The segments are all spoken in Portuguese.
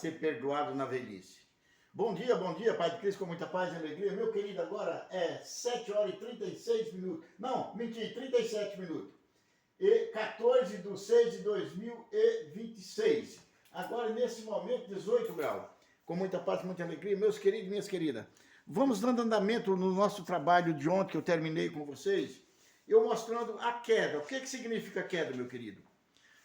ser perdoado na velhice. Bom dia, Pai de Cristo, com muita paz e alegria. Meu querido, agora é 7 horas e 36 minutos. Não, menti, 37 minutos. E 14 de 6 de 2026. Agora, nesse momento, 18 graus. Com muita paz e muita alegria. Meus queridos e minhas queridas, vamos dando andamento no nosso trabalho de ontem, que eu terminei com vocês. Eu mostrando a queda. O que significa a queda, meu querido?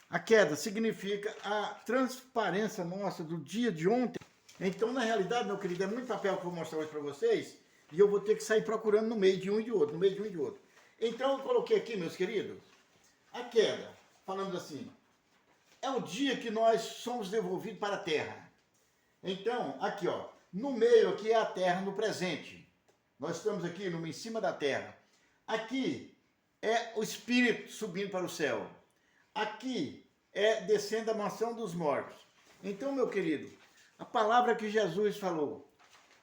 A queda significa a transparência nossa do dia de ontem. Então, na realidade, meu querido, é muito papel que eu vou mostrar hoje para vocês e eu vou ter que sair procurando no meio de um e de outro, no meio de um e de outro. Então, eu coloquei aqui, meus queridos, a queda, falando assim, é o dia que nós somos devolvidos para a terra. Então, aqui, ó, no meio aqui é a terra no presente. Nós estamos aqui em cima da terra. Aqui é o espírito subindo para o céu. Aqui é descendo a mansão dos mortos. Então, meu querido, a palavra que Jesus falou,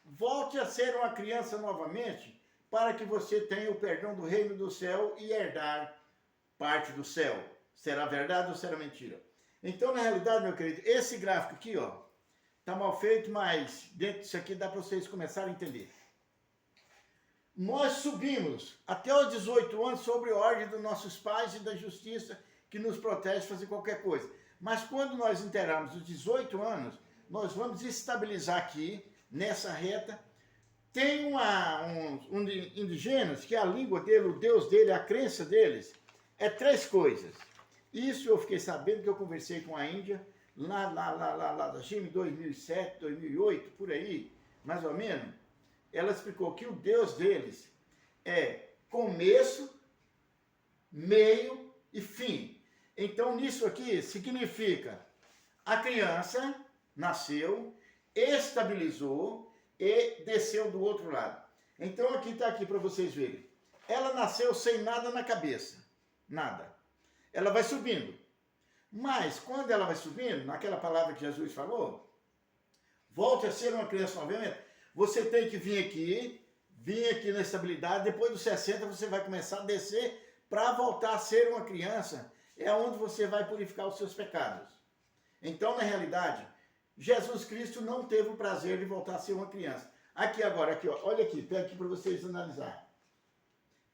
volte a ser uma criança novamente, para que você tenha o perdão do reino do céu e herdar parte do céu. Será verdade ou será mentira? Então, na realidade, meu querido, esse gráfico aqui, ó, tá mal feito, mas dentro disso aqui dá para vocês começarem a entender. Nós subimos até os 18 anos sobre a ordem dos nossos pais e da justiça que nos protege de fazer qualquer coisa. Mas quando nós inteirarmos os 18 anos, nós vamos estabilizar aqui, nessa reta. Tem uns indígenas que a língua dele, o Deus dele, a crença deles, é 3 coisas. Isso eu fiquei sabendo que eu conversei com a Índia, lá da China, em 2007, 2008, por aí, mais ou menos. Ela explicou que o Deus deles é começo, meio e fim. Então, nisso aqui, significa a criança nasceu, estabilizou e desceu do outro lado. Então, aqui está aqui para vocês verem. Ela nasceu sem nada na cabeça. Nada. Ela vai subindo. Mas, quando ela vai subindo, naquela palavra que Jesus falou, volte a ser uma criança novamente, você tem que vir aqui na estabilidade, depois dos 60 você vai começar a descer para voltar a ser uma criança, é onde você vai purificar os seus pecados. Então, na realidade, Jesus Cristo não teve o prazer de voltar a ser uma criança. Aqui agora, aqui, ó, olha aqui, pega aqui para vocês analisar.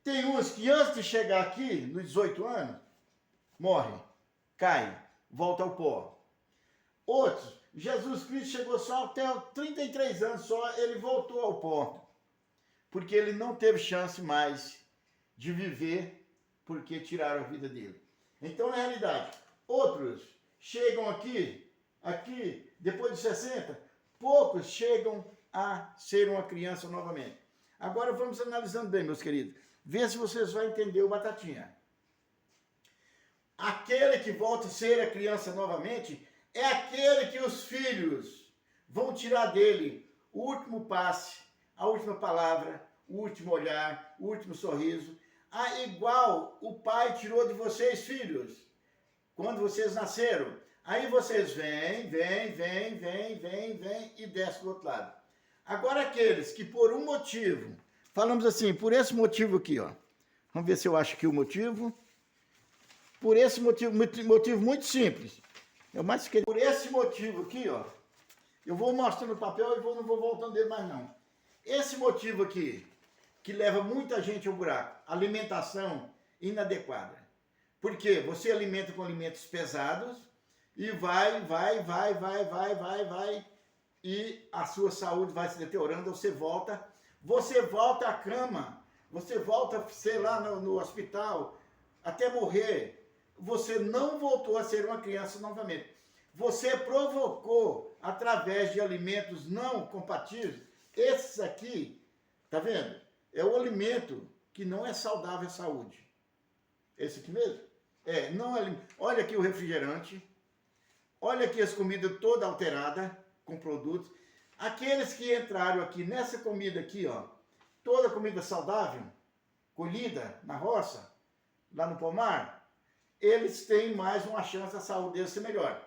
Tem uns que antes de chegar aqui, nos 18 anos, morre, cai, volta ao pó. Outros, Jesus Cristo chegou só até 33 anos, só ele voltou ao pó. Porque ele não teve chance mais de viver, porque tiraram a vida dele. Então, na realidade, outros chegam aqui, depois de 60, poucos chegam a ser uma criança novamente. Agora vamos analisando bem, meus queridos. Vê se vocês vão entender o Batatinha. Aquele que volta a ser a criança novamente é aquele que os filhos vão tirar dele o último passe, a última palavra, o último olhar, o último sorriso. Igual o pai tirou de vocês, filhos, quando vocês nasceram. Aí vocês vêm e descem do outro lado. Agora aqueles que por um motivo, falamos assim, por esse motivo aqui, ó. Vamos ver se eu acho aqui o motivo. Por esse motivo muito simples. Por esse motivo aqui, ó. Eu vou mostrando o papel e não vou voltando dele mais não. Esse motivo aqui, que leva muita gente ao buraco, alimentação inadequada. Porque você alimenta com alimentos pesados, e vai, e a sua saúde vai se deteriorando, você volta à cama, você volta, sei lá, no hospital, até morrer. Você não voltou a ser uma criança novamente. Você provocou, através de alimentos não compatíveis, esses aqui, tá vendo? É o alimento que não é saudável à saúde. Esse aqui mesmo? Não é. Olha aqui o refrigerante. Olha aqui as comidas toda alterada com produtos. Aqueles que entraram aqui nessa comida aqui, ó, toda comida saudável, colhida na roça, lá no pomar, eles têm mais uma chance da saúde deles ser melhor.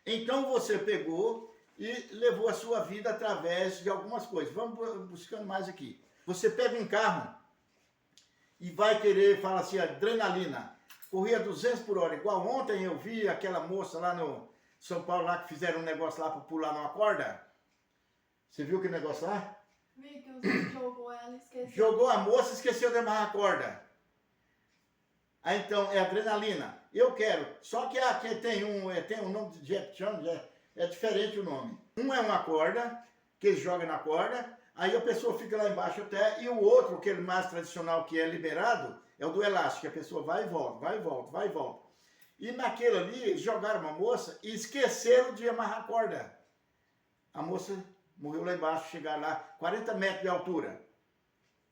Então você pegou e levou a sua vida através de algumas coisas. Vamos buscando mais aqui. Você pega um carro e vai querer, fala assim, adrenalina. Corria 200 por hora, igual ontem eu vi aquela moça lá no São Paulo lá que fizeram um negócio lá para pular numa corda? Você viu que negócio lá? Vi que você jogou ela e esqueceu. Jogou a moça e esqueceu de amarrar a corda. Aí então, é adrenalina. Eu quero. Só que aqui tem um nome de jet jump, é diferente o nome. Um é uma corda, que eles jogam na corda, aí a pessoa fica lá embaixo até, e o outro, aquele mais tradicional que é liberado, é o do elástico, que a pessoa vai e volta, vai e volta, vai e volta. E naquele ali, eles jogaram uma moça e esqueceram de amarrar a corda. A moça morreu lá embaixo, chegaram lá, 40 metros de altura.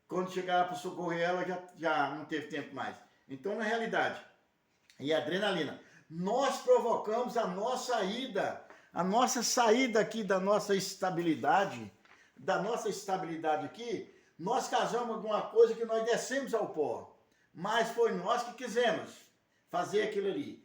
Quando chegaram para socorrer ela, já não teve tempo mais. Então, na realidade, e a adrenalina, nós provocamos a nossa saída aqui da nossa estabilidade aqui, nós casamos alguma coisa que nós descemos ao pó, mas foi nós que quisemos fazer aquilo ali.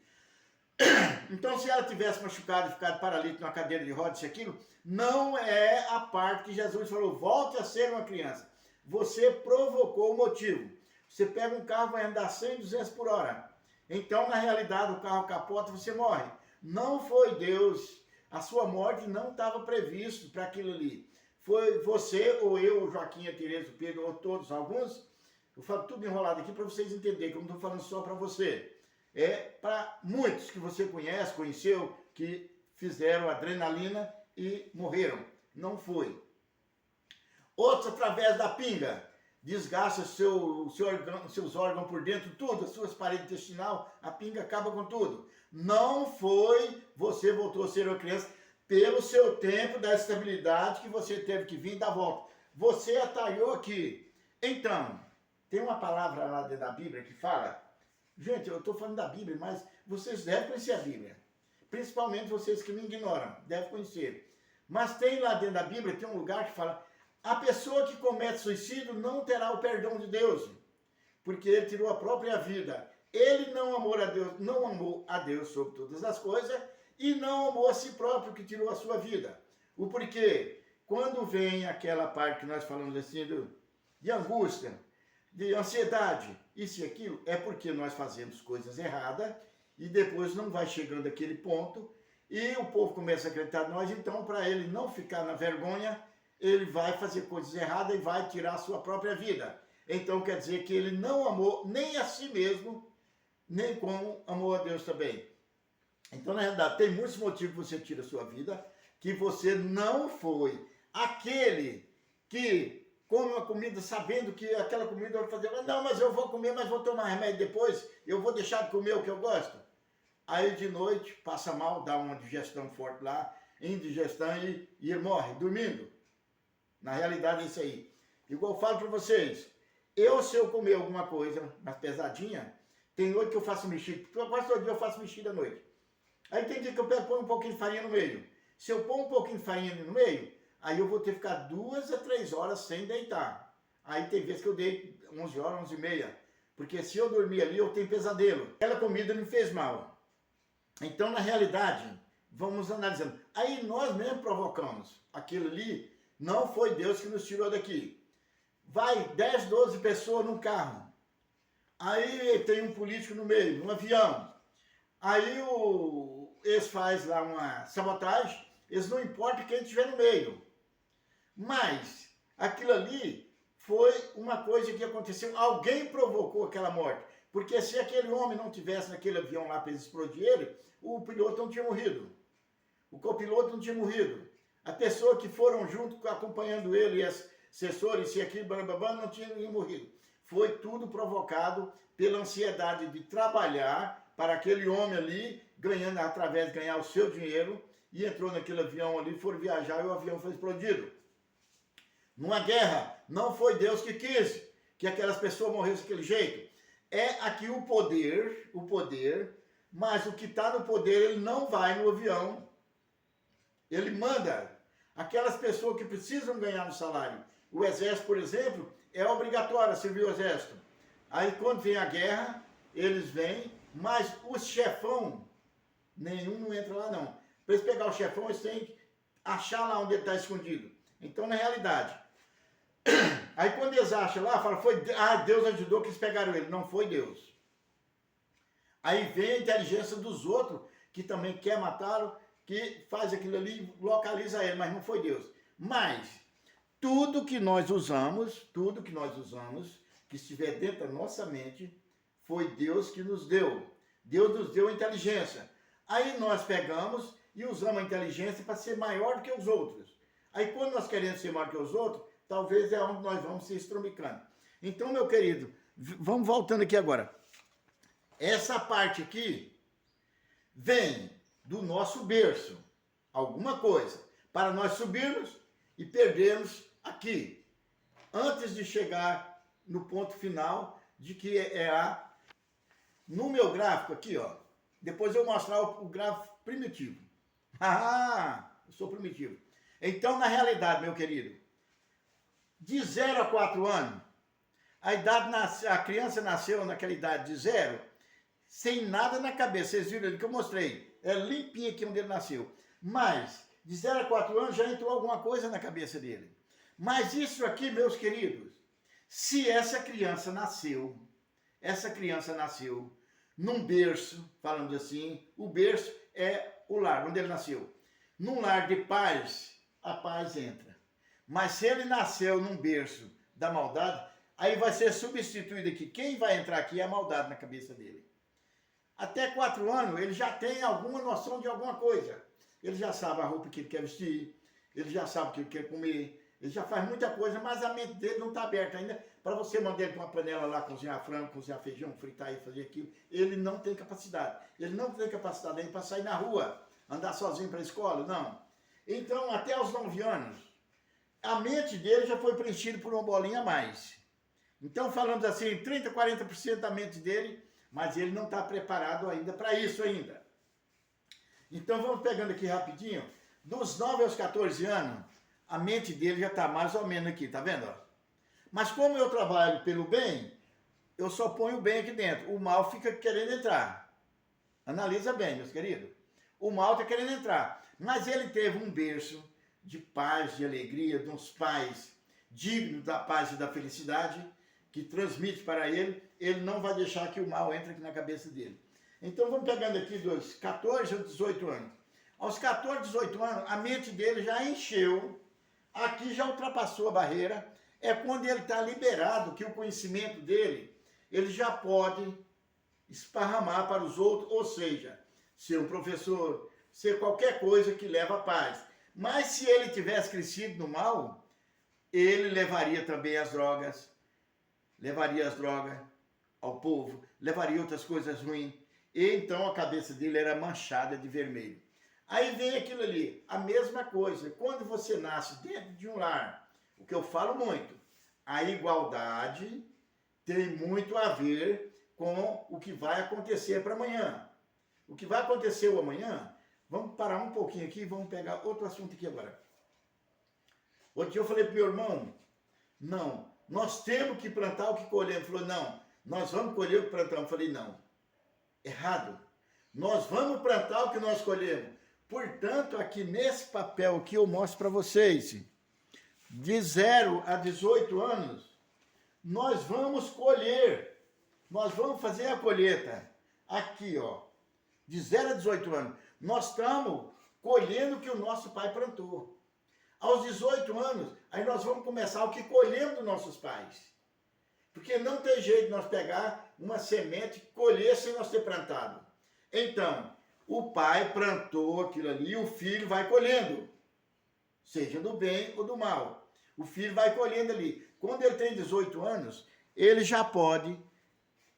Então, se ela tivesse machucado e ficado paralítica numa cadeira de rodas, aquilo, não é a parte que Jesus falou, volte a ser uma criança. Você provocou o motivo. Você pega um carro, vai andar 100, 200 por hora. Então, na realidade, o carro capota, você morre. Não foi Deus. A sua morte não estava previsto para aquilo ali. Foi você, ou eu, ou Joaquim, a Tereza, o Pedro, ou todos, alguns. Eu falo tudo enrolado aqui para vocês entenderem, que eu não estou falando só para você. É para muitos que você conhece, conheceu, que fizeram adrenalina e morreram. Não foi. Outros, através da pinga, desgasta seus órgãos por dentro, tudo, as suas paredes intestinal, a pinga acaba com tudo. Não foi você voltou a ser uma criança pelo seu tempo da estabilidade que você teve que vir dar volta. Você atalhou aqui. Então, tem uma palavra lá dentro da Bíblia que fala, gente, eu estou falando da Bíblia, mas vocês devem conhecer a Bíblia. Principalmente vocês que me ignoram, devem conhecer. Mas tem lá dentro da Bíblia, tem um lugar que fala, a pessoa que comete suicídio não terá o perdão de Deus, porque ele tirou a própria vida. Ele não amou a Deus sobre todas as coisas e não amou a si próprio, que tirou a sua vida. O porquê? Quando vem aquela parte que nós falamos assim de angústia, de ansiedade, isso e aquilo, é porque nós fazemos coisas erradas e depois não vai chegando aquele ponto e o povo começa a acreditar em nós, então para ele não ficar na vergonha, ele vai fazer coisas erradas e vai tirar a sua própria vida. Então quer dizer que ele não amou nem a si mesmo, nem como amou a Deus também. Então, na realidade, tem muitos motivos que você tira a sua vida, que você não foi aquele que come uma comida sabendo que aquela comida vai fazer, não, mas eu vou comer, mas vou tomar remédio depois, eu vou deixar de comer o que eu gosto. Aí de noite, passa mal, dá uma digestão forte lá, indigestão e ele morre, dormindo. Na realidade é isso aí. Igual eu falo para vocês, se eu comer alguma coisa mais pesadinha, tem noite que eu faço mexida, quase todo dia eu faço mexida à noite. Aí tem dia que eu ponho um pouquinho de farinha no meio. Se eu pôr um pouquinho de farinha no meio, aí eu vou ter que ficar 2 a 3 horas sem deitar. Aí tem vezes que eu deito 11 horas, 11 e meia. Porque se eu dormir ali, eu tenho pesadelo. Aquela comida me fez mal. Então, na realidade, vamos analisando. Aí nós mesmo provocamos. Aquilo ali não foi Deus que nos tirou daqui. Vai 10, 12 pessoas num carro. Aí tem um político no meio, num avião. Aí eles fazem lá uma sabotagem, eles não importam quem estiver no meio. Mas aquilo ali foi uma coisa que aconteceu, alguém provocou aquela morte. Porque se aquele homem não tivesse naquele avião lá para eles explodir ele, o piloto não tinha morrido. O copiloto não tinha morrido. A pessoa que foram junto acompanhando ele, e as assessores, e aquilo, não tinha morrido. Foi tudo provocado pela ansiedade de trabalhar para aquele homem ali, ganhando através de ganhar o seu dinheiro, e entrou naquele avião ali, foram viajar e o avião foi explodido. Numa guerra, não foi Deus que quis que aquelas pessoas morressem daquele jeito. É aqui o poder, mas o que está no poder, ele não vai no avião. Ele manda aquelas pessoas que precisam ganhar um salário. O exército, por exemplo, é obrigatório servir o exército. Aí quando vem a guerra, eles vêm, mas o chefão, nenhum não entra lá não. Para eles pegar o chefão, eles têm que achar lá onde ele está escondido. Então, na realidade, aí quando eles acham lá, falam, Deus ajudou que eles pegaram ele. Não foi Deus. Aí vem a inteligência dos outros, que também quer matá-lo, que faz aquilo ali, localiza ele, mas não foi Deus. Mas tudo que nós usamos, que estiver dentro da nossa mente, foi Deus que nos deu. Deus nos deu a inteligência. Aí nós pegamos e usamos a inteligência para ser maior do que os outros. Aí quando nós queremos ser maior que os outros, talvez é onde nós vamos se estromicando. Então, meu querido, vamos voltando aqui agora. Essa parte aqui vem do nosso berço, alguma coisa, para nós subirmos e perdermos aqui, antes de chegar no ponto final, de que no meu gráfico aqui, ó, depois eu vou mostrar o gráfico primitivo. Ah, eu sou primitivo. Então, na realidade, meu querido, de 0 a 4 anos, a criança nasceu naquela idade de 0, sem nada na cabeça. Vocês viram ali que eu mostrei. É limpinho aqui onde ele nasceu. Mas, de 0 a 4 anos, já entrou alguma coisa na cabeça dele. Mas isso aqui, meus queridos, se essa criança nasceu num berço, falando assim, o berço é o lar, onde ele nasceu. Num lar de paz, a paz entra. Mas se ele nasceu num berço da maldade, aí vai ser substituído aqui. Quem vai entrar aqui é a maldade na cabeça dele. Até 4 anos, ele já tem alguma noção de alguma coisa. Ele já sabe a roupa que ele quer vestir, ele já sabe o que ele quer comer, ele já faz muita coisa, mas a mente dele não está aberta ainda para você mandar ele para uma panela lá, cozinhar frango, cozinhar feijão, fritar e fazer aquilo. Ele não tem capacidade. Ele não tem capacidade ainda para sair na rua, andar sozinho para a escola, não. Então, até os 9 anos, a mente dele já foi preenchida por uma bolinha a mais. Então, falamos assim, 30%, 40% da mente dele, mas ele não está preparado ainda para isso ainda. Então, vamos pegando aqui rapidinho. Dos 9 aos 14 anos, a mente dele já está mais ou menos aqui, tá vendo? Mas como eu trabalho pelo bem, eu só ponho o bem aqui dentro. O mal fica querendo entrar. Analisa bem, meus queridos. O mal está querendo entrar. Mas ele teve um berço de paz, de alegria, de uns pais dignos da paz e da felicidade, que transmite para ele, ele não vai deixar que o mal entre aqui na cabeça dele. Então vamos pegando aqui dos 14 aos 18 anos. Aos 14, 18 anos, a mente dele já encheu, aqui já ultrapassou a barreira, é quando ele está liberado, que o conhecimento dele, ele já pode esparramar para os outros, ou seja, ser um professor, ser qualquer coisa que leva a paz. Mas se ele tivesse crescido no mal, ele levaria também as drogas, ao povo, levaria outras coisas ruins, e então a cabeça dele era manchada de vermelho. Aí vem aquilo ali, a mesma coisa, quando você nasce dentro de um lar, o que eu falo muito, a igualdade tem muito a ver com o que vai acontecer para amanhã. O que vai acontecer o amanhã, vamos parar um pouquinho aqui e vamos pegar outro assunto aqui agora. Outro dia eu falei para o meu irmão, não, nós temos que plantar o que colhemos. Ele falou, não, nós vamos colher o que plantamos. Eu falei, não, errado. Nós vamos plantar o que nós colhemos. Portanto, aqui nesse papel aqui eu mostro para vocês, de 0 a 18 anos, nós vamos colher, nós vamos fazer a colheita. Aqui, ó, de 0 a 18 anos, nós estamos colhendo o que o nosso pai plantou. Aos 18 anos, aí nós vamos começar o que colhemos dos nossos pais. Porque não tem jeito de nós pegar uma semente e colher sem nós ter plantado. Então, o pai plantou aquilo ali e o filho vai colhendo. Seja do bem ou do mal. O filho vai colhendo ali. Quando ele tem 18 anos, ele já pode,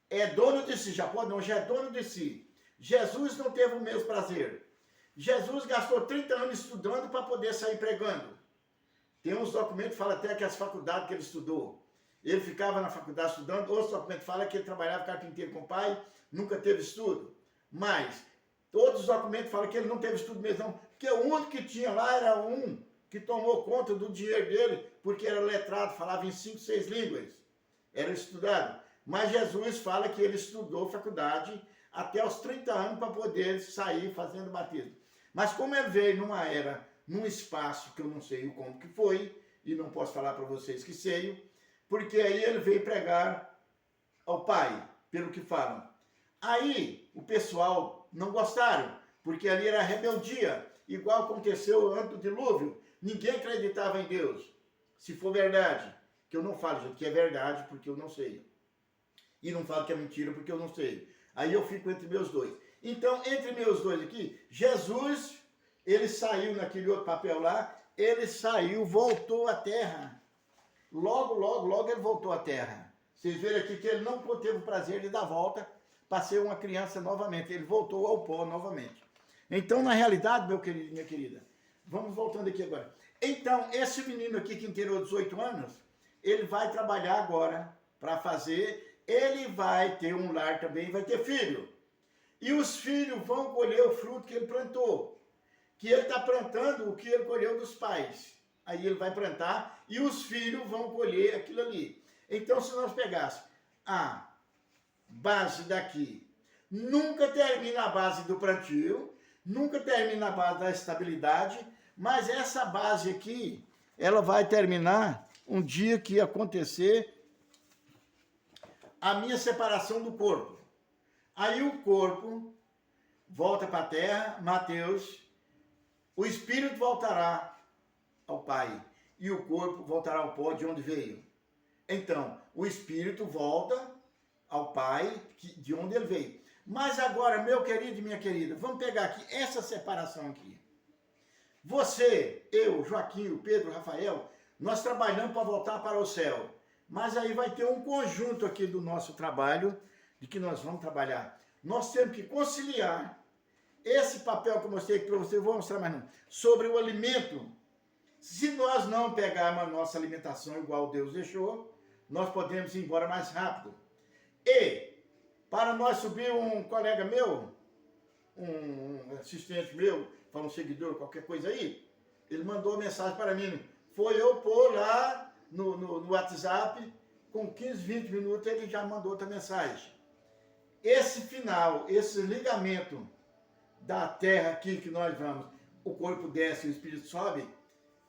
é dono de si, já pode não, já é dono de si. Jesus não teve o mesmo prazer. Jesus gastou 30 anos estudando para poder sair pregando. Tem uns documentos que falam até que as faculdades que ele estudou. Ele ficava na faculdade estudando, outros documentos falam que ele trabalhava carpinteiro com o pai, nunca teve estudo. Mas todos os documentos falam que ele não teve estudo mesmo, não. Porque o único que tinha lá era um que tomou conta do dinheiro dele, porque era letrado, falava em 5, 6 línguas. Era estudado. Mas Jesus fala que ele estudou faculdade até os 30 anos para poder sair fazendo batismo. Mas como ele veio numa era, num espaço que eu não sei como que foi, e não posso falar para vocês que sei, porque aí ele veio pregar ao Pai, pelo que falam. Aí o pessoal não gostaram, porque ali era rebeldia, igual aconteceu antes do dilúvio. Ninguém acreditava em Deus. Se for verdade, que eu não falo, gente, que é verdade, porque eu não sei. E não falo que é mentira, porque eu não sei. Aí eu fico entre meus dois. Então, entre meus dois aqui, Jesus, ele saiu naquele outro papel lá, ele saiu, voltou à terra. Logo ele voltou à terra. Vocês verem aqui que ele não teve o prazer de dar volta para ser uma criança novamente. Ele voltou ao pó novamente. Então, na realidade, meu querido e minha querida, vamos voltando aqui agora. Então, esse menino aqui que inteirou 18 anos, ele vai trabalhar agora para fazer, ele vai ter um lar também, vai ter filho. E os filhos vão colher o fruto que ele plantou. Que ele está plantando o que ele colheu dos pais. Aí ele vai plantar e os filhos vão colher aquilo ali. Então, se nós pegássemos a base daqui, nunca termina a base do plantio, nunca termina a base da estabilidade, mas essa base aqui, ela vai terminar um dia que acontecer a minha separação do corpo. Aí o corpo volta para a terra, Mateus, o espírito voltará ao Pai e o corpo voltará ao pó de onde veio. Então, o espírito volta ao Pai de onde ele veio. Mas agora, meu querido e minha querida, vamos pegar aqui essa separação aqui. Você, eu, Joaquim, o Pedro, o Rafael, nós trabalhamos para voltar para o céu. Mas aí vai ter um conjunto aqui do nosso trabalho, de que nós vamos trabalhar. Nós temos que conciliar esse papel que eu mostrei aqui para você, eu vou mostrar mais não, sobre o alimento. Se nós não pegarmos a nossa alimentação igual Deus deixou, nós podemos ir embora mais rápido. E, para nós subir um colega meu, um assistente meu, para um seguidor, qualquer coisa aí, ele mandou uma mensagem para mim. Foi eu pôr lá no WhatsApp, com 15, 20 minutos ele já mandou outra mensagem. Esse final, esse ligamento da terra aqui que nós vamos, o corpo desce e o espírito sobe,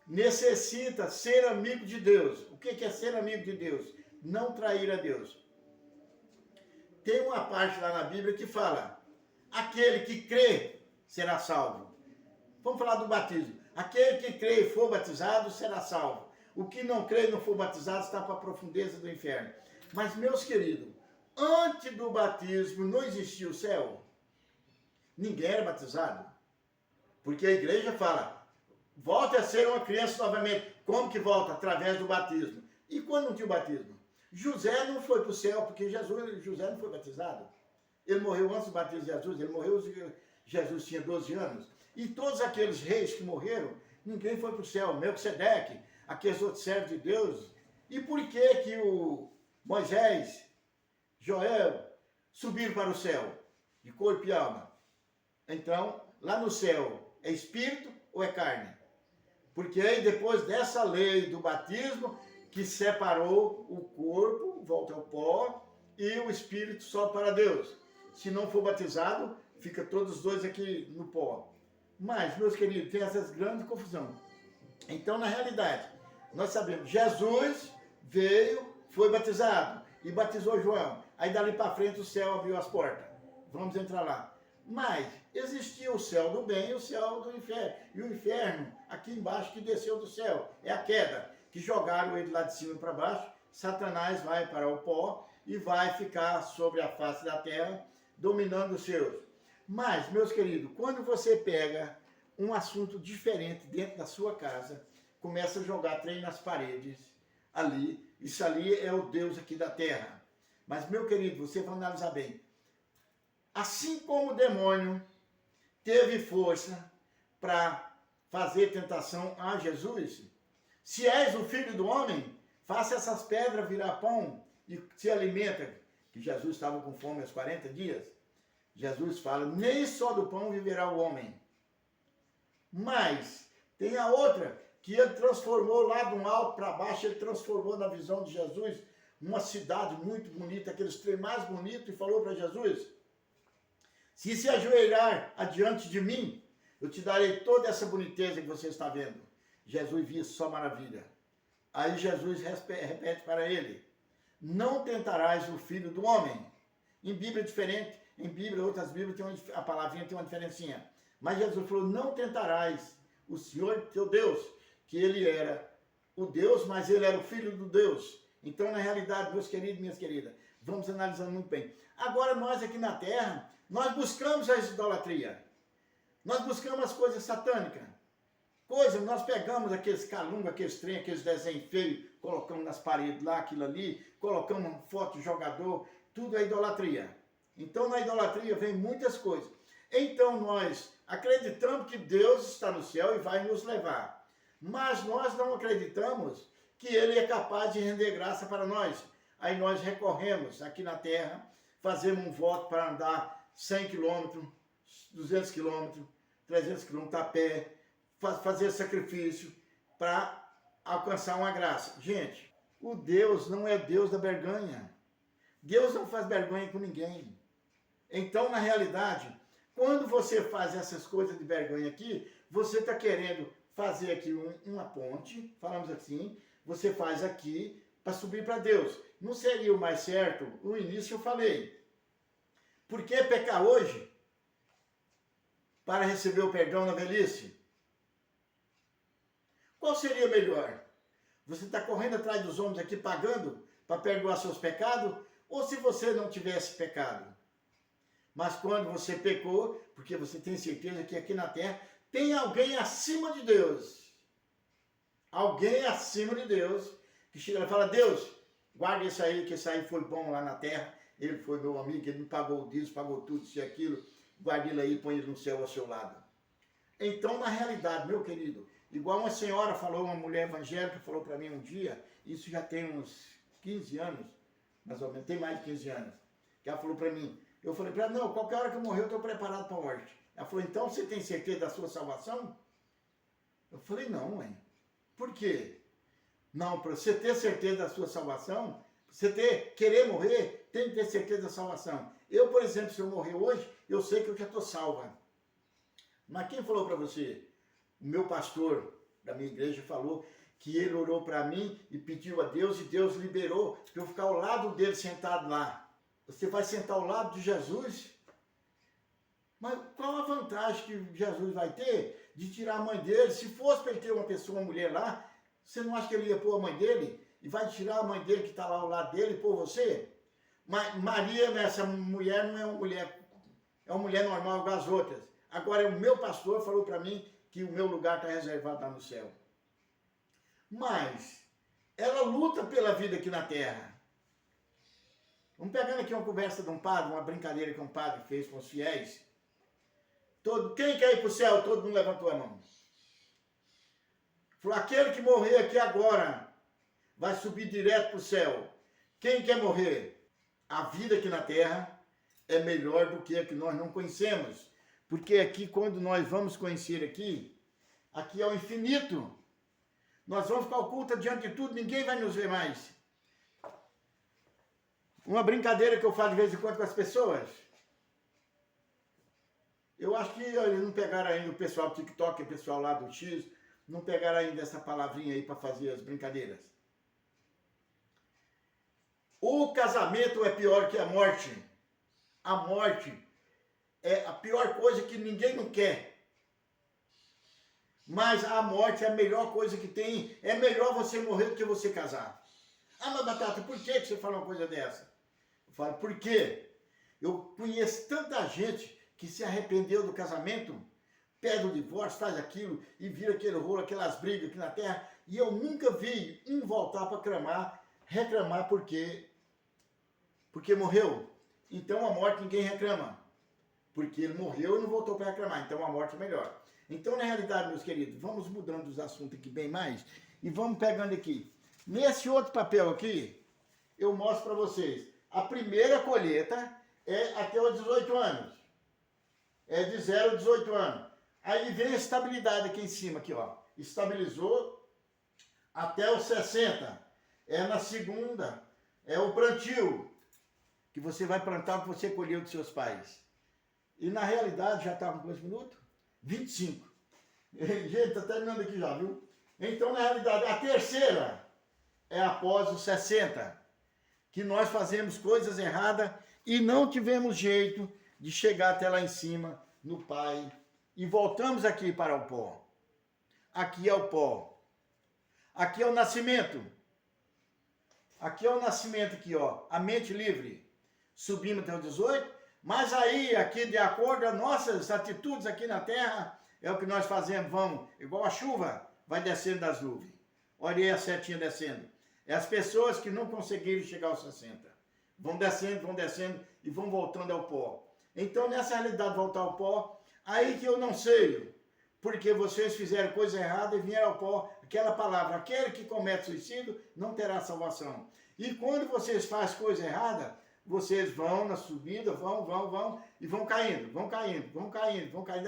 necessita ser amigo de Deus. O que é ser amigo de Deus? Não trair a Deus. Tem uma parte lá na Bíblia que fala, aquele que crê será salvo. Vamos falar do batismo. Aquele que crê e for batizado será salvo. O que não crê e não for batizado está para a profundeza do inferno. Mas, meus queridos, antes do batismo não existia o céu. Ninguém era batizado. Porque a igreja fala, volte a ser uma criança novamente. Como que volta? Através do batismo. E quando não tinha o batismo? José não foi para o céu, porque José não foi batizado. Ele morreu antes do batismo de Jesus. Ele morreu, Jesus tinha 12 anos. E todos aqueles reis que morreram, ninguém foi para o céu. Melquisedeque, aqueles outros servos de Deus. E por que o Moisés, Joel, subiram para o céu? De corpo e alma. Então, lá no céu, é espírito ou é carne? Porque aí depois dessa lei do batismo, que separou o corpo, volta ao pó, e o espírito só para Deus. Se não for batizado, fica todos os dois aqui no pó. Mas, meus queridos, tem essas grandes confusões. Então, na realidade, nós sabemos, Jesus veio, foi batizado, e batizou João. Aí dali para frente o céu abriu as portas. Vamos entrar lá. Mas existia o céu do bem e o céu do inferno. E o inferno, aqui embaixo, que desceu do céu. É a queda, que jogaram ele lá de cima para baixo. Satanás vai para o pó e vai ficar sobre a face da terra, dominando os seus. Mas, meus queridos, quando você pega um assunto diferente dentro da sua casa, começa a jogar trem nas paredes, ali, isso ali é o Deus aqui da terra. Mas, meu querido, você vai analisar bem. Assim como o demônio teve força para fazer tentação a Jesus, se és o filho do homem, faça essas pedras virar pão e se alimenta. Que Jesus estava com fome aos 40 dias. Jesus fala, nem só do pão viverá o homem. Mas tem a outra, que ele transformou lá de um alto para baixo, ele transformou na visão de Jesus uma cidade muito bonita, aqueles trem mais bonitos, e falou para Jesus, se ajoelhar adiante de mim, eu te darei toda essa boniteza que você está vendo. Jesus via só maravilha. Aí Jesus repete para ele, não tentarás o filho do homem. Em Bíblia é diferente, em Bíblia, outras Bíblias, a palavrinha tem uma diferencinha. Mas Jesus falou, não tentarás o Senhor teu Deus, que ele era o Deus, mas ele era o Filho do Deus. Então, na realidade, meus queridos e minhas queridas, vamos analisando muito bem. Agora, nós aqui na Terra, nós buscamos a idolatria. Nós buscamos as coisas satânicas. Nós pegamos aqueles calungos, aqueles trem, aqueles desenhos feios, colocamos nas paredes lá, aquilo ali, colocamos uma foto de jogador, tudo é idolatria. Então, na idolatria vem muitas coisas. Então, nós acreditamos que Deus está no céu e vai nos levar. Mas nós não acreditamos que Ele é capaz de render graça para nós. Aí nós recorremos aqui na terra, fazemos um voto para andar 100 quilômetros, 200 quilômetros, 300 quilômetros a pé, fazer sacrifício para alcançar uma graça. Gente, o Deus não é Deus da vergonha. Deus não faz vergonha com ninguém. Então, na realidade, quando você faz essas coisas de vergonha aqui, você está querendo fazer aqui uma ponte, falamos assim, você faz aqui para subir para Deus. Não seria o mais certo? No início eu falei. Por que pecar hoje para receber o perdão na velhice? Qual seria melhor? Você está correndo atrás dos homens aqui pagando para perdoar seus pecados? Ou se você não tivesse pecado? Mas quando você pecou, porque você tem certeza que aqui na terra tem alguém acima de Deus. Alguém acima de Deus que chega e fala, Deus, guarda isso aí, que isso aí foi bom lá na terra. Ele foi meu amigo, ele me pagou disso, pagou tudo, isso e aquilo. Guarda ele aí e põe ele no céu ao seu lado. Então, na realidade, meu querido, igual uma senhora falou, uma mulher evangélica falou para mim um dia, isso já tem uns 15 anos, mais ou menos, tem mais de 15 anos, que ela falou para mim, eu falei para ela, não, qualquer hora que eu morrer eu estou preparado para a morte. Ela falou, então você tem certeza da sua salvação? Eu falei, não, mãe. Por quê? Não, para você ter certeza da sua salvação, querer morrer, tem que ter certeza da salvação. Eu, por exemplo, se eu morrer hoje, eu sei que eu já estou salva. Mas quem falou para você? O meu pastor da minha igreja falou que ele orou para mim e pediu a Deus e Deus liberou para eu ficar ao lado dele sentado lá. Você vai sentar ao lado de Jesus? Mas qual a vantagem que Jesus vai ter de tirar a mãe dele? Se fosse para ele ter uma pessoa, uma mulher lá, você não acha que ele ia pôr a mãe dele? E vai tirar a mãe dele que está lá ao lado dele e pôr você? Mas Maria, essa mulher, não é uma mulher, é uma mulher normal igual as outras. Agora, o meu pastor falou para mim que o meu lugar está reservado lá no céu. Mas ela luta pela vida aqui na terra. Vamos pegando aqui uma conversa de um padre, uma brincadeira que um padre fez com os fiéis. Quem quer ir para o céu? Todo mundo levantou a mão. Falou, aquele que morrer aqui agora vai subir direto para o céu. Quem quer morrer? A vida aqui na terra é melhor do que a que nós não conhecemos. Porque aqui, quando nós vamos conhecer aqui é o infinito. Nós vamos ficar ocultos diante de tudo, ninguém vai nos ver mais. Uma brincadeira que eu faço de vez em quando com as pessoas. Eu acho que eles não pegaram ainda o pessoal do TikTok, o pessoal lá do X, não pegaram ainda essa palavrinha aí para fazer as brincadeiras. O casamento é pior que a morte. A morte é a pior coisa que ninguém não quer. Mas a morte é a melhor coisa que tem. É melhor você morrer do que você casar. Ah, mas Batata, por que você fala uma coisa dessa? Eu falo, por quê? Eu conheço tanta gente que se arrependeu do casamento, pede o divórcio, faz aquilo e vira aquele rolo, aquelas brigas aqui na terra. E eu nunca vi um voltar para reclamar porque morreu. Então a morte ninguém reclama. Porque ele morreu e não voltou para reclamar. Então a morte é melhor. Então, na realidade, meus queridos, vamos mudando os assuntos aqui bem mais e vamos pegando aqui. Nesse outro papel aqui, eu mostro para vocês. A primeira colheita é até os 18 anos. É de 0 a 18 anos. Aí vem a estabilidade aqui em cima, aqui, ó. Estabilizou até os 60. É na segunda. É o plantio. Que você vai plantar o que você colheu dos seus pais. E na realidade, já está com quantos minutos? 25. Gente, está terminando aqui já, viu? Então, na realidade, a terceira é após os 60. Que nós fazemos coisas erradas e não tivemos jeito de chegar até lá em cima, no Pai e voltamos aqui para o pó. Aqui é o pó. Aqui é o nascimento. Aqui é o nascimento aqui, ó. A mente livre. Subimos até o 18. Mas aí, aqui, de acordo com as nossas atitudes aqui na terra, é o que nós fazemos. Vamos, igual a chuva, vai descendo das nuvens. Olha aí a setinha descendo. É as pessoas que não conseguiram chegar aos 60. Vão descendo e vão voltando ao pó. Então, nessa realidade, voltar ao pó, aí que eu não sei, porque vocês fizeram coisa errada e vieram ao pó. Aquela palavra, aquele que comete suicídio não terá salvação. E quando vocês fazem coisa errada, vocês vão na subida, vão e vão caindo.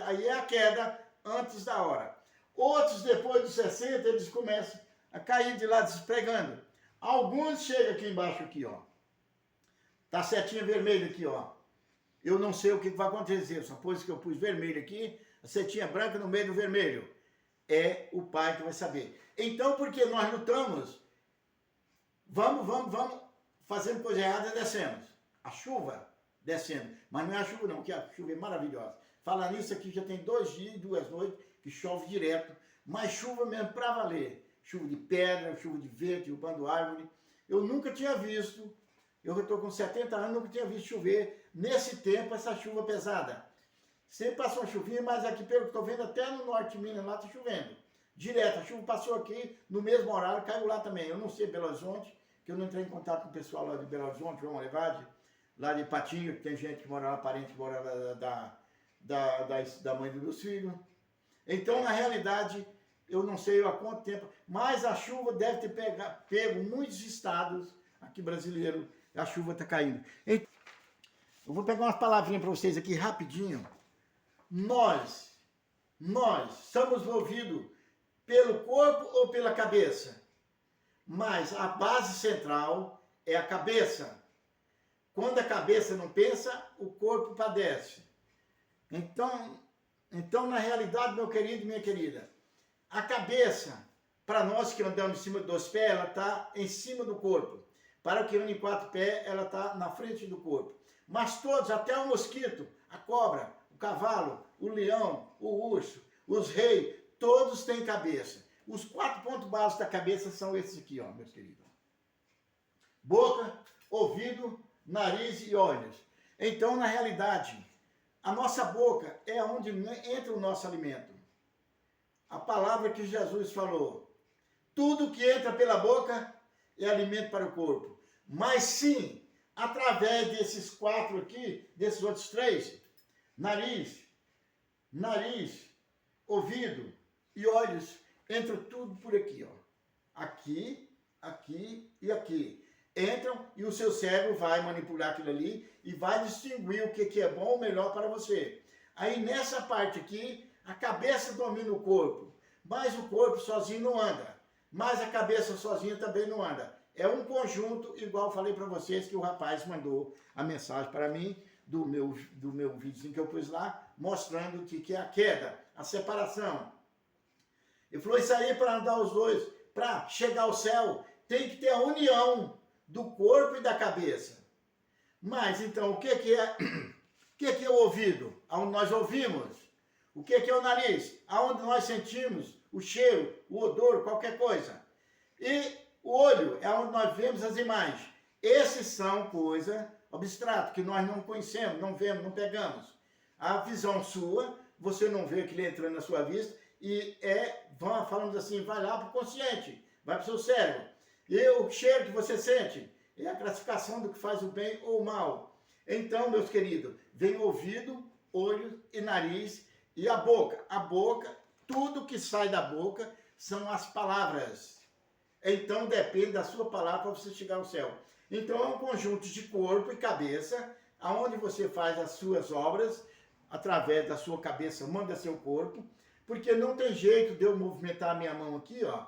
Aí é a queda antes da hora. Outros, depois dos 60, eles começam a cair de lá despregando. Alguns chegam aqui embaixo, aqui, ó. Tá setinha vermelha aqui, ó. Eu não sei o que vai acontecer, só por isso que eu pus vermelho aqui, a setinha branca no meio do vermelho. É o Pai que vai saber. Então, porque nós lutamos, vamos, fazendo coisa errada, descemos. A chuva descendo. Mas não é a chuva não, que a chuva é maravilhosa. Falar nisso aqui, já tem 2 dias e 2 noites que chove direto, mas chuva mesmo para valer. Chuva de pedra, chuva de vento, derrubando árvore. Eu nunca tinha visto, eu estou com 70 anos, nunca tinha visto chover nesse tempo, essa chuva pesada. Sempre passou uma chuvinha, mas aqui, pelo que estou vendo, até no norte de Minas, lá está chovendo. Direto, a chuva passou aqui, no mesmo horário, caiu lá também. Eu não sei Belo Horizonte, que eu não entrei em contato com o pessoal lá de Belo Horizonte, João Levade, lá de Patinho, que tem gente que mora lá, parente que mora lá da mãe dos meus filhos. Então, na realidade, eu não sei há quanto tempo, mas a chuva deve ter pego muitos estados aqui brasileiros, a chuva está caindo. Então, eu vou pegar umas palavrinhas para vocês aqui rapidinho. Nós somos movidos pelo corpo ou pela cabeça? Mas a base central é a cabeça. Quando a cabeça não pensa, o corpo padece. Então, na realidade, meu querido e minha querida, a cabeça, para nós que andamos em cima dos pés, ela está em cima do corpo. Para o que anda em 4 pés, ela está na frente do corpo. Mas todos, até o mosquito, a cobra, o cavalo, o leão, o urso, os reis, todos têm cabeça. Os 4 pontos básicos da cabeça são esses aqui, ó, meus queridos. Boca, ouvido, nariz e olhos. Então, na realidade, a nossa boca é onde entra o nosso alimento. A palavra que Jesus falou, tudo que entra pela boca é alimento para o corpo. Mas sim, através desses 4 aqui, desses outros 3, nariz, ouvido e olhos, entra tudo por aqui, ó. Aqui, aqui e aqui. Entram e o seu cérebro vai manipular aquilo ali e vai distinguir o que é bom ou melhor para você. Aí nessa parte aqui, a cabeça domina o corpo, mas o corpo sozinho não anda. Mas a cabeça sozinha também não anda. É um conjunto, igual eu falei para vocês, que o rapaz mandou a mensagem para mim, do meu videozinho que eu pus lá, mostrando o que é a queda, a separação. Ele falou, isso aí para andar os dois, para chegar ao céu, tem que ter a união do corpo e da cabeça. Mas, então, o que é o ouvido? Aonde nós ouvimos. O que é o nariz? Aonde nós sentimos o cheiro, o odor, qualquer coisa. E o olho é onde nós vemos as imagens. Esses são coisas abstratas, que nós não conhecemos, não vemos, não pegamos. A visão sua, você não vê aquilo entrando na sua vista, e falamos assim, vai lá para o consciente, vai para o seu cérebro. E o cheiro que você sente é a classificação do que faz o bem ou o mal. Então, meus queridos, vem ouvido, olho e nariz e a boca. A boca, tudo que sai da boca são as palavras. Então, depende da sua palavra para você chegar ao céu. Então, é um conjunto de corpo e cabeça, aonde você faz as suas obras, através da sua cabeça, manda seu corpo, porque não tem jeito de eu movimentar a minha mão aqui, ó,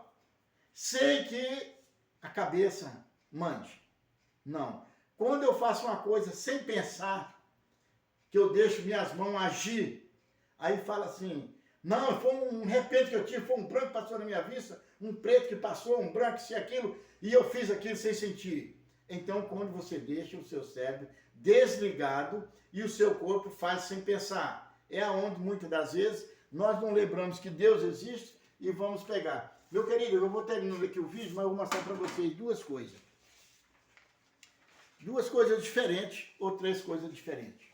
sem que a cabeça mande. Não. Quando eu faço uma coisa sem pensar, que eu deixo minhas mãos agir, aí fala assim, não, foi um repente que eu tive, foi um branco que passou na minha vista, um preto que passou, um branco, isso e aquilo, e eu fiz aquilo sem sentir. Então, quando você deixa o seu cérebro desligado e o seu corpo faz sem pensar, é aonde muitas das vezes nós não lembramos que Deus existe e vamos pegar. Meu querido, eu vou terminando aqui o vídeo, mas eu vou mostrar para vocês duas coisas. Duas coisas diferentes ou três coisas diferentes.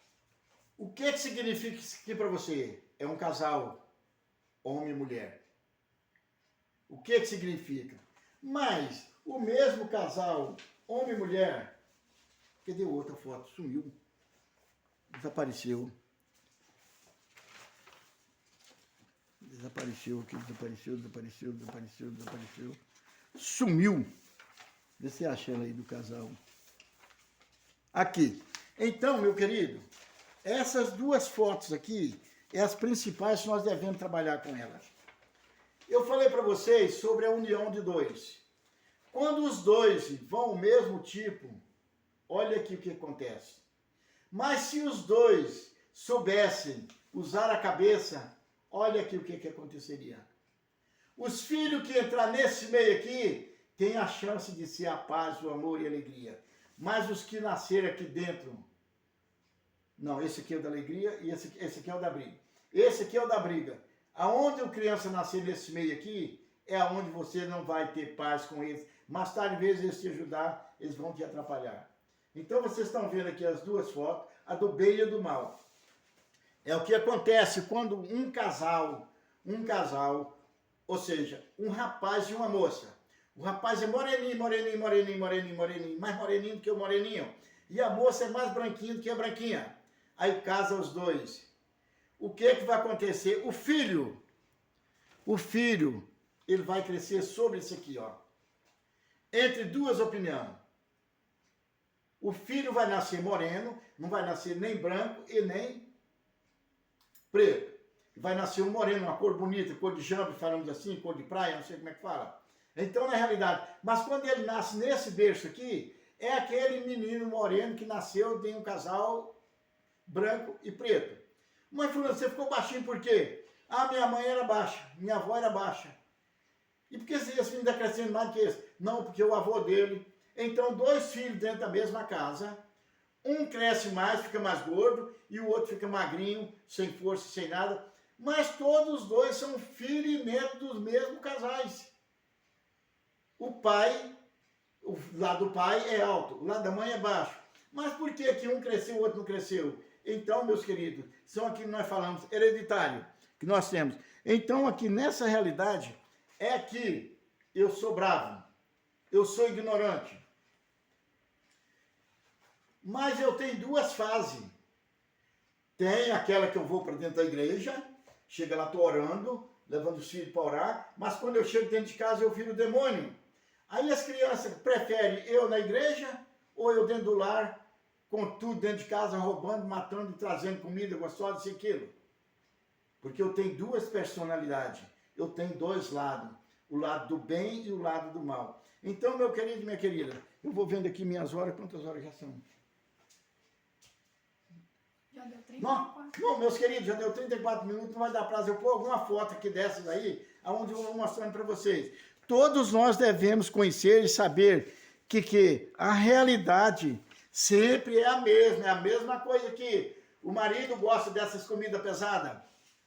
O que significa isso aqui para você? É um casal, homem e mulher. O que significa? Mas o mesmo casal, homem e mulher, cadê outra foto? Sumiu. Desapareceu. Desapareceu aqui, desapareceu. Sumiu. Vê se acha ela aí do casal. Aqui. Então, meu querido, essas duas fotos aqui é as principais que nós devemos trabalhar com elas. Eu falei para vocês sobre a união de dois. Quando os dois vão ao mesmo tipo, olha aqui o que acontece. Mas se os dois soubessem usar a cabeça, olha aqui o que aconteceria. Os filhos que entrar nesse meio aqui têm a chance de ser a paz, o amor e a alegria. Mas os que nascerem aqui dentro, não, esse aqui é o da alegria e esse aqui é o da briga. Esse aqui é o da briga. Aonde a criança nascer nesse meio aqui, é aonde você não vai ter paz com eles. Mais tarde, em vez de eles te ajudar, eles vão te atrapalhar. Então vocês estão vendo aqui as duas fotos, a do bem e a do mal. É o que acontece quando um casal, ou seja, um rapaz e uma moça. O rapaz é moreninho, mais moreninho do que o moreninho. E a moça é mais branquinha do que a branquinha. Aí casa os dois. O que vai acontecer? O filho, ele vai crescer sobre isso aqui, ó. Entre duas opiniões. O filho vai nascer moreno, não vai nascer nem branco e nem preto. Vai nascer um moreno, uma cor bonita, cor de jambe, falamos assim, cor de praia, não sei como é que fala. Então, na realidade, mas quando ele nasce nesse berço aqui, é aquele menino moreno que nasceu de um casal branco e preto. Mãe fulano, você ficou baixinho por quê? Ah, minha mãe era baixa, minha avó era baixa. E por que esse menino está crescendo mais do que esse? Não, porque o avô dele. Então, dois filhos dentro da mesma casa, um cresce mais, fica mais gordo, e o outro fica magrinho, sem força, sem nada. Mas todos os dois são filhos e netos dos mesmos casais. O pai, o lado do pai é alto, o lado da mãe é baixo. Mas por que um cresceu e o outro não cresceu? Então, meus queridos, são aqui que nós falamos, hereditário, que nós temos. Então, aqui nessa realidade, é que eu sou bravo, eu sou ignorante. Mas eu tenho duas fases. Tem aquela que eu vou para dentro da igreja, chega lá, estou orando, levando os filhos para orar, mas quando eu chego dentro de casa eu viro demônio. Aí as crianças preferem eu na igreja ou eu dentro do lar, com tudo dentro de casa, roubando, matando e trazendo comida gostosa, isso e aquilo. Porque eu tenho duas personalidades, eu tenho dois lados, o lado do bem e o lado do mal. Então, meu querido e minha querida, eu vou vendo aqui minhas horas, quantas horas já são? Já deu 34. Não, meus queridos, já deu 34 minutos, não vai dar prazo. Eu pôr alguma foto aqui dessas aí, onde eu vou mostrando para vocês. Todos nós devemos conhecer e saber que a realidade sempre é a mesma coisa que o marido gosta dessas comidas pesadas,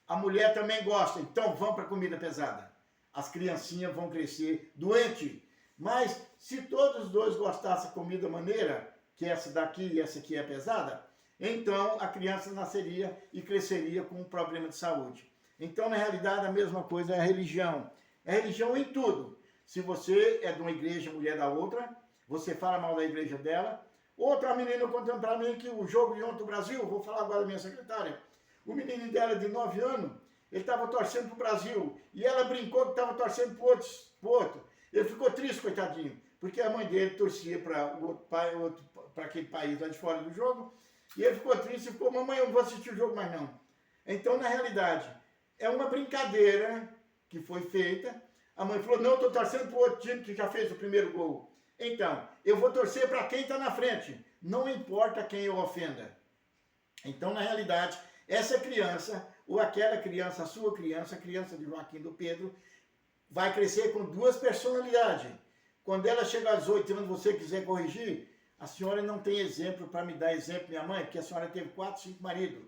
a mulher também gosta, então vão para comida pesada. As criancinhas vão crescer doentes, mas se todos os dois gostassem de comida maneira, que essa daqui e essa aqui é pesada, então a criança nasceria e cresceria com um problema de saúde. Então, na realidade, a mesma coisa é a religião. É religião em tudo. Se você é de uma igreja, mulher da outra, você fala mal da igreja dela. Outra menina contando para mim que o jogo de ontem do Brasil, vou falar agora da minha secretária, o menino dela de 9 anos, ele estava torcendo para o Brasil, e ela brincou que estava torcendo para o outro. Ele ficou triste, coitadinho, porque a mãe dele torcia para aquele país lá de fora do jogo, e ele ficou triste e ficou, mamãe, eu não vou assistir o jogo mais não. Então, na realidade, é uma brincadeira que foi feita. A mãe falou, não, estou torcendo para o outro time que já fez o primeiro gol. Então, eu vou torcer para quem está na frente, não importa quem eu ofenda. Então, na realidade, essa criança, ou aquela criança, a sua criança, a criança de Joaquim do Pedro, vai crescer com duas personalidades. Quando ela chegar aos 8 anos, você quiser corrigir, a senhora não tem exemplo para me dar exemplo, minha mãe, porque a senhora teve 4, 5 maridos.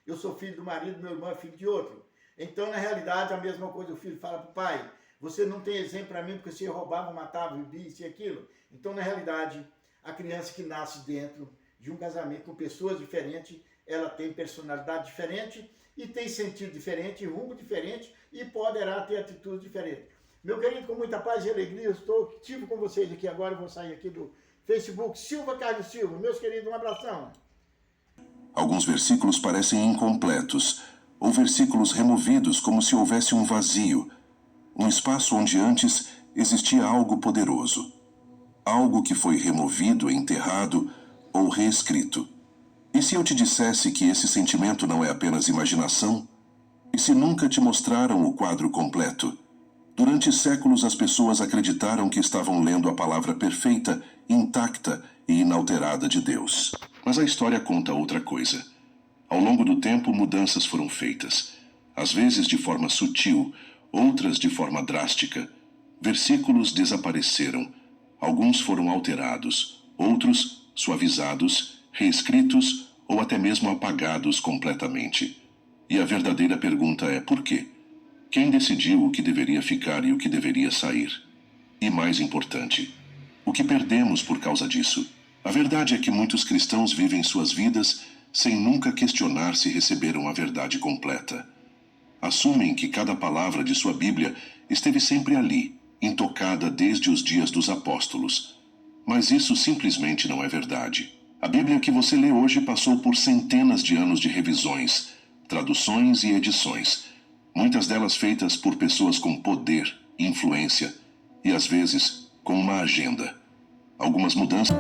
eu sou filho do marido, meu irmão é filho de outro. Então, na realidade, a mesma coisa, o filho fala para o pai, você não tem exemplo para mim porque você roubava, matava, isso e aquilo. Então, na realidade, a criança que nasce dentro de um casamento com pessoas diferentes, ela tem personalidade diferente e tem sentido diferente, rumo diferente e poderá ter atitude diferente. Meu querido, com muita paz e alegria, eu estou ativo com vocês aqui agora, eu vou sair aqui do Facebook, Silva Carlos Silva. Meus queridos, um abração. Alguns versículos parecem incompletos, ou versículos removidos como se houvesse um vazio, um espaço onde antes existia algo poderoso. Algo que foi removido, enterrado ou reescrito. E se eu te dissesse que esse sentimento não é apenas imaginação? E se nunca te mostraram o quadro completo? Durante séculos as pessoas acreditaram que estavam lendo a palavra perfeita, intacta e inalterada de Deus. Mas a história conta outra coisa. Ao longo do tempo, mudanças foram feitas. Às vezes de forma sutil, outras de forma drástica. Versículos desapareceram. Alguns foram alterados, outros suavizados, reescritos ou até mesmo apagados completamente. E a verdadeira pergunta é por quê? Quem decidiu o que deveria ficar e o que deveria sair? E mais importante, o que perdemos por causa disso? A verdade é que muitos cristãos vivem suas vidas sem nunca questionar se receberam a verdade completa. Assumem que cada palavra de sua Bíblia esteve sempre ali, intocada desde os dias dos apóstolos. Mas isso simplesmente não é verdade. A Bíblia que você lê hoje passou por centenas de anos de revisões, traduções e edições, muitas delas feitas por pessoas com poder, influência e, às vezes, com uma agenda. Algumas mudanças